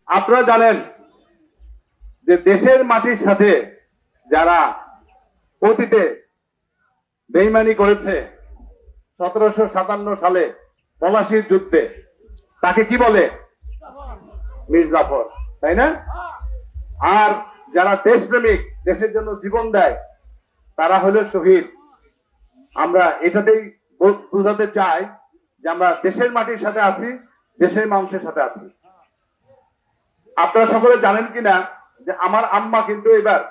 আপনারা জানেন যে দেশের মাটির সাথে যারা অতীতে বেইমানি করেছে 1757 সালে পলাশীর যুদ্ধে, তাকে কি বলে? মীর জাফর, তাই না? আর যারা দেশপ্রেমিক, দেশের জন্য জীবন দেয়, তারা হলো শহীদ। আমরা এটাতেই বোঝাতে চাই যে আমরা দেশের মাটির সাথে আছি, দেশের মানুষের সাথে আছি। আপনারা সকলে জানেন কিনা যে আমার আম্মা কিন্তু এবার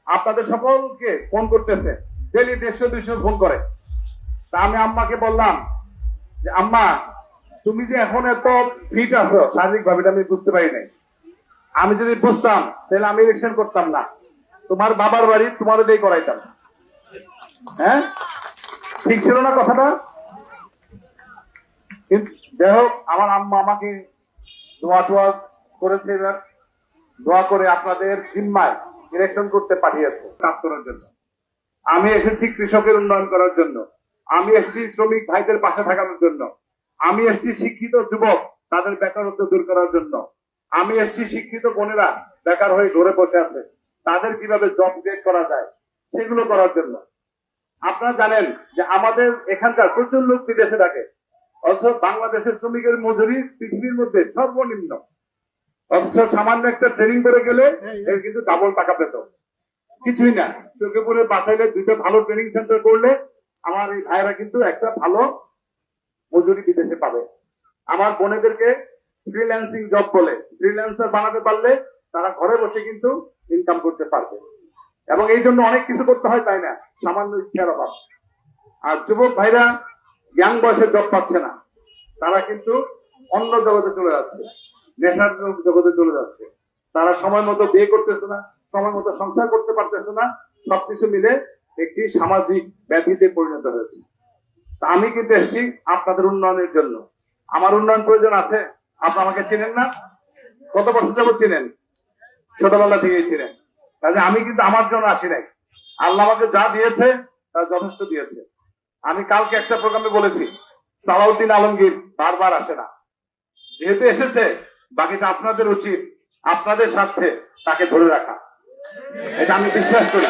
আপনাদের সকলকে ফোন করতেছে, ডেলি 150-200 ফোন করে। তা আমি আম্মাকে বললাম যে আম্মা, তুমি যে এখন এত ফিট আছো শারীরিক ভাবে, আমি বুঝতে পারি নাই। আমি যদি বুঝতাম তাহলে আমি ইলেকশন করতাম না, তোমার বাবার বাড়ি তোমারও দিয়ে করাইতাম। হ্যাঁ, ঠিক ছিল না কথাটা? কিন্তু যাই হোক, আমার আম্মা আমাকে দোয়া টোয়া করেছে, এবার দোয়া করে আপনাদের জিম্মায় ইলেকশন করতে পাঠিয়েছে কাজ করার জন্য। আমি এসেছি কৃষকের উন্নয়ন করার জন্য, আমি এসেছি শ্রমিক ভাইদের পাশে থাকার জন্য, আমি এসেছি শিক্ষিত যুবক তাদের বেকারত্ব দূর করার জন্য, আমি এসেছি শিক্ষিত বোনেরা বেকার হয়ে ঘরে বসে আছে তাদের কিভাবে জব ক্রিয়েট করা যায় সেগুলো করার জন্য। আপনারা জানেন যে আমাদের এখানকার প্রচুর লোক বিদেশে থাকে, অথচ বাংলাদেশের শ্রমিকের মজুরি পৃথিবীর মধ্যে সর্বনিম্ন, অথচ সামান্য একটা ট্রেনিং করে গেলে এর কিন্তু ডাবল টাকা পেত। কিছুই না, চোখেপুরের বাসাইলে 2টা ভালো ট্রেনিং সেন্টার করলে আমার এই ভাইরা কিন্তু একটা ভালো মজুরি বিদেশে পাবে। আমার বোনেদেরকে ফ্রিল্যান্সিং জব বলে ফ্রিল্যান্সার বানাতে পারলে তারা ঘরে বসে কিন্তু ইনকাম করতে পারবে। এবং এই জন্য অনেক কিছু করতে হয়, তাই না? সামান্য ইচ্ছার অভাব। আর যুবক ভাইরা ইয়াং বয়সে জব পাচ্ছে না, তারা কিন্তু অন্য জগতে চলে যাচ্ছে, নেশার জগতে চলে যাচ্ছে। তারা সময় মতো বিয়ে করতেছে না, সময় মতো সংসার করতে পারতেছে না, সবকিছু মিলে একটি সামাজিক ব্যাধিতে পরিণত হয়েছে। তা আমি কিন্তু এসেছি আপনাদের উন্নয়নের জন্য। আমার উন্নয়ন প্রয়োজন আছে। আপনারা আমাকে চিনেন না? কত বছর যাবত চিনেন? ছোটবেলা থেকেই চিনেন। তাহলে আমি কিন্তু আমার জন্য আসি নাই, আল্লাহ আমাকে যা দিয়েছে তা যথেষ্ট দিয়েছে। আমি কালকে একটা প্রোগ্রামে বলেছি, সালাউদ্দিন আলমগীর বারবার আসে না, যেহেতু এসেছে বাকিটা আপনাদের উচিত আপনাদের স্বার্থে তাকে ধরে রাখা, এটা আমি বিশ্বাস করি।